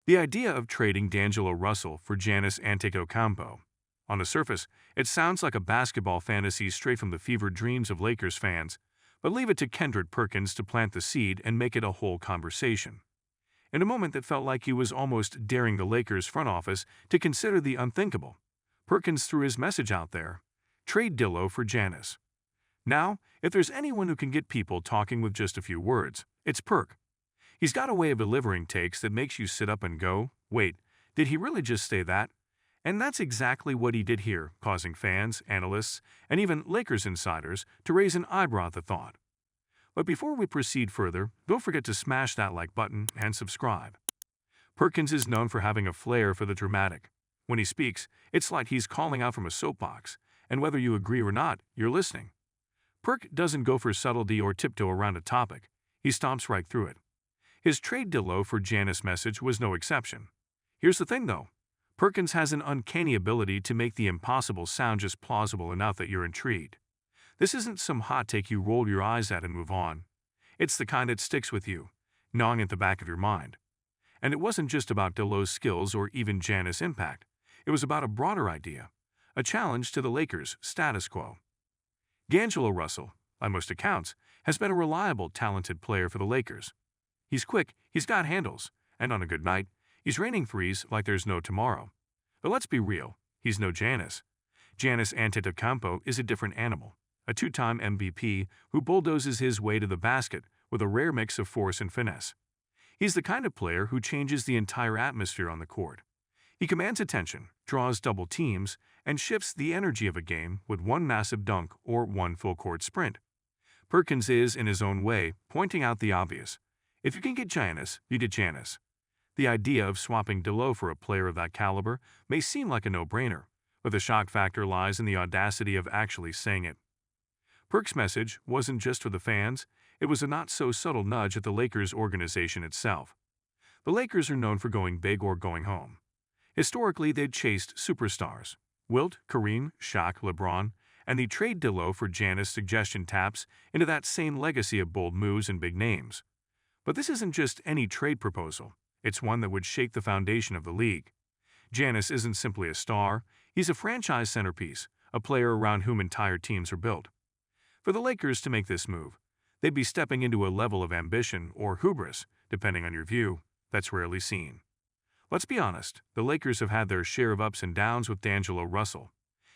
The idea of trading D'Angelo Russell for Giannis Antetokounmpo. On the surface, it sounds like a basketball fantasy straight from the fevered dreams of Lakers fans, but leave it to Kendrick Perkins to plant the seed and make it a whole conversation. In a moment that felt like he was almost daring the Lakers front office to consider the unthinkable, Perkins threw his message out there: trade Dillo for Giannis. Now, if there's anyone who can get people talking with just a few words, it's Perk. He's got a way of delivering takes that makes you sit up and go, wait, did he really just say that? And that's exactly what he did here, causing fans, analysts, and even Lakers insiders to raise an eyebrow at the thought. But before we proceed further, don't forget to smash that like button and subscribe. Perkins is known for having a flair for the dramatic. When he speaks, it's like he's calling out from a soapbox, and whether you agree or not, you're listening. Perk doesn't go for subtlety or tiptoe around a topic. He stomps right through it. His trade Dillo for Giannis message was no exception. Here's the thing though. Perkins has an uncanny ability to make the impossible sound just plausible enough that you're intrigued. This isn't some hot take you roll your eyes at and move on. It's the kind that sticks with you, gnawing at the back of your mind. And it wasn't just about Dillo's skills or even Giannis' impact. It was about a broader idea, a challenge to the Lakers' status quo. D'Angelo Russell, by most accounts, has been a reliable, talented player for the Lakers. He's quick, he's got handles, and on a good night, he's raining threes like there's no tomorrow. But let's be real, he's no Giannis. Giannis Antetokounmpo is a different animal, a two-time MVP who bulldozes his way to the basket with a rare mix of force and finesse. He's the kind of player who changes the entire atmosphere on the court. He commands attention, draws double teams, and shifts the energy of a game with one massive dunk or one full-court sprint. Perkins is, in his own way, pointing out the obvious. If you can get Giannis, you get Giannis. The idea of swapping Dillo for a player of that caliber may seem like a no-brainer, but the shock factor lies in the audacity of actually saying it. Perk's message wasn't just for the fans, it was a not-so-subtle nudge at the Lakers organization itself. The Lakers are known for going big or going home. Historically, they'd chased superstars: Wilt, Kareem, Shaq, LeBron, and the trade Dillo for Giannis suggestion taps into that same legacy of bold moves and big names. But this isn't just any trade proposal, it's one that would shake the foundation of the league. Giannis isn't simply a star, he's a franchise centerpiece, a player around whom entire teams are built. For the Lakers to make this move, they'd be stepping into a level of ambition or hubris, depending on your view, that's rarely seen. Let's be honest, the Lakers have had their share of ups and downs with D'Angelo Russell.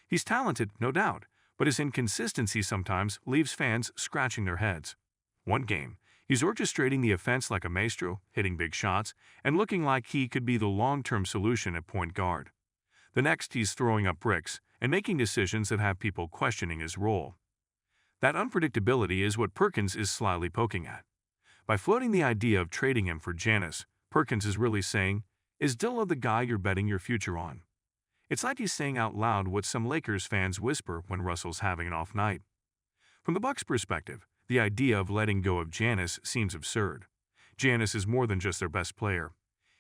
He's talented, no doubt, but his inconsistency sometimes leaves fans scratching their heads. One game, he's orchestrating the offense like a maestro, hitting big shots, and looking like he could be the long-term solution at point guard. The next, he's throwing up bricks and making decisions that have people questioning his role. That unpredictability is what Perkins is slyly poking at. By floating the idea of trading him for Giannis, Perkins is really saying, is Dillo the guy you're betting your future on? It's like he's saying out loud what some Lakers fans whisper when Russell's having an off night. From the Bucks' perspective, the idea of letting go of Giannis seems absurd. Giannis is more than just their best player.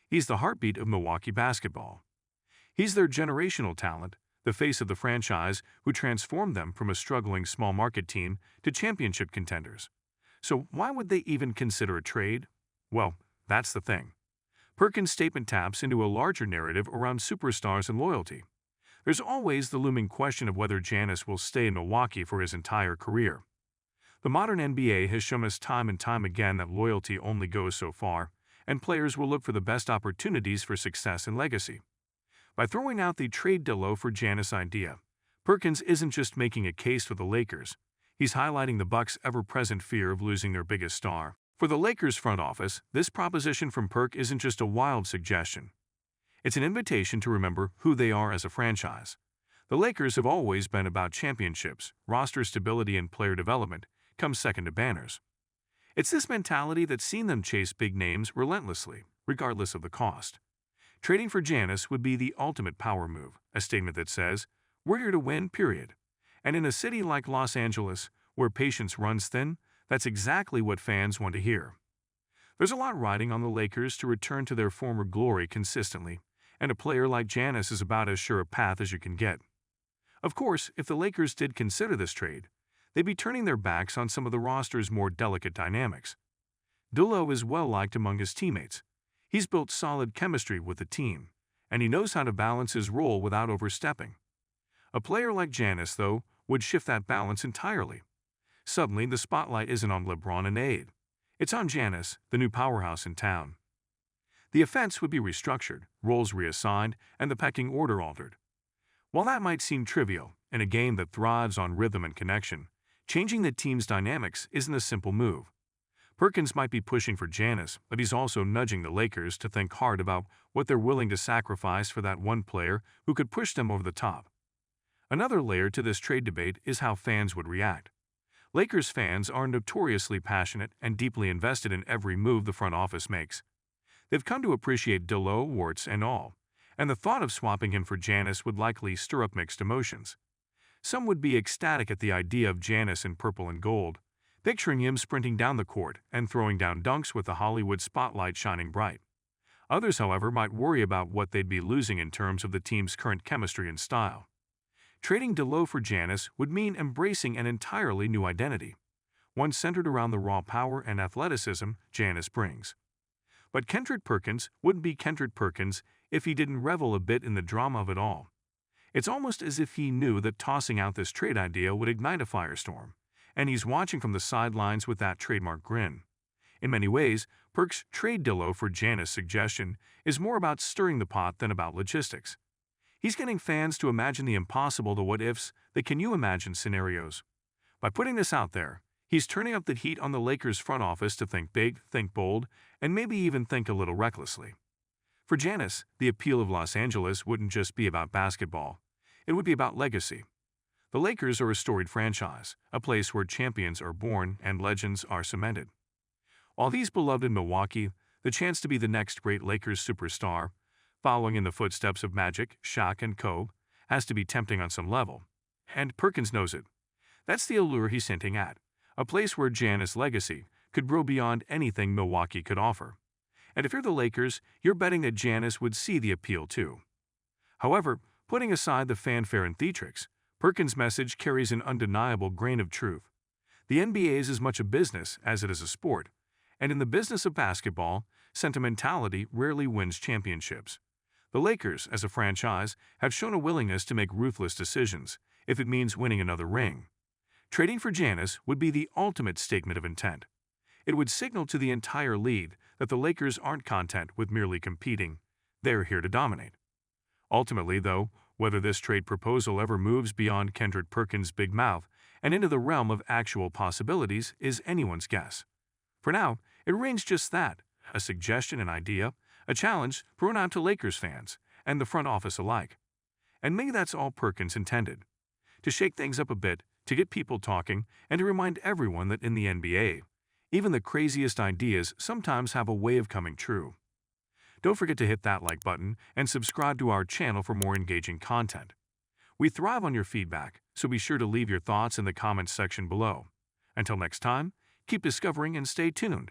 He's the heartbeat of Milwaukee basketball. He's their generational talent, the face of the franchise who transformed them from a struggling small market team to championship contenders. So why would they even consider a trade? Well, that's the thing. Perkins' statement taps into a larger narrative around superstars and loyalty. There's always the looming question of whether Giannis will stay in Milwaukee for his entire career. The modern NBA has shown us time and time again that loyalty only goes so far, and players will look for the best opportunities for success and legacy. By throwing out the trade Dillo for Giannis idea, Perkins isn't just making a case for the Lakers, he's highlighting the Bucks' ever-present fear of losing their biggest star. For the Lakers front office, this proposition from Perk isn't just a wild suggestion. It's an invitation to remember who they are as a franchise. The Lakers have always been about championships, roster stability and player development comes second to banners. It's this mentality that's seen them chase big names relentlessly, regardless of the cost. Trading for Giannis would be the ultimate power move, a statement that says, we're here to win, period. And in a city like Los Angeles, where patience runs thin, that's exactly what fans want to hear. There's a lot riding on the Lakers to return to their former glory consistently, and a player like Giannis is about as sure a path as you can get. Of course, if the Lakers did consider this trade, they'd be turning their backs on some of the roster's more delicate dynamics. Dillo is well-liked among his teammates. He's built solid chemistry with the team, and he knows how to balance his role without overstepping. A player like Giannis, though, would shift that balance entirely. Suddenly, the spotlight isn't on LeBron and AD. It's on Giannis, the new powerhouse in town. The offense would be restructured, roles reassigned, and the pecking order altered. While that might seem trivial, in a game that thrives on rhythm and connection, changing the team's dynamics isn't a simple move. Perkins might be pushing for Giannis, but he's also nudging the Lakers to think hard about what they're willing to sacrifice for that one player who could push them over the top. Another layer to this trade debate is how fans would react. Lakers fans are notoriously passionate and deeply invested in every move the front office makes. They've come to appreciate D'Lo, warts and all, and the thought of swapping him for Giannis would likely stir up mixed emotions. Some would be ecstatic at the idea of Giannis in purple and gold, picturing him sprinting down the court and throwing down dunks with the Hollywood spotlight shining bright. Others, however, might worry about what they'd be losing in terms of the team's current chemistry and style. Trading D'Lo for Giannis would mean embracing an entirely new identity, one centered around the raw power and athleticism Giannis brings. But Kendrick Perkins wouldn't be Kendrick Perkins if he didn't revel a bit in the drama of it all. It's almost as if he knew that tossing out this trade idea would ignite a firestorm, and he's watching from the sidelines with that trademark grin. In many ways, Perk's trade D'Lo for Giannis suggestion is more about stirring the pot than about logistics. He's getting fans to imagine the impossible, the what-ifs, the can-you-imagine scenarios. By putting this out there, he's turning up the heat on the Lakers front office to think big, think bold, and maybe even think a little recklessly. For Giannis, the appeal of Los Angeles wouldn't just be about basketball. It would be about legacy. The Lakers are a storied franchise, a place where champions are born and legends are cemented. While he's beloved in Milwaukee, the chance to be the next great Lakers superstar, following in the footsteps of Magic, Shaq, and Kobe, has to be tempting on some level. And Perkins knows it. That's the allure he's hinting at, a place where Giannis' legacy could grow beyond anything Milwaukee could offer. And if you're the Lakers, you're betting that Giannis would see the appeal too. However, putting aside the fanfare and theatrics, Perkins' message carries an undeniable grain of truth. The NBA is as much a business as it is a sport, and in the business of basketball, sentimentality rarely wins championships. The Lakers, as a franchise, have shown a willingness to make ruthless decisions if it means winning another ring. Trading for Giannis would be the ultimate statement of intent. It would signal to the entire league that the Lakers aren't content with merely competing. They're here to dominate. Ultimately, though, whether this trade proposal ever moves beyond Kendrick Perkins' big mouth and into the realm of actual possibilities is anyone's guess. For now, it remains just that, a suggestion, an idea, a challenge thrown out to Lakers fans and the front office alike. And maybe that's all Perkins intended, to shake things up a bit, to get people talking, and to remind everyone that in the NBA, even the craziest ideas sometimes have a way of coming true. Don't forget to hit that like button and subscribe to our channel for more engaging content. We thrive on your feedback, so be sure to leave your thoughts in the comments section below. Until next time, keep discovering and stay tuned.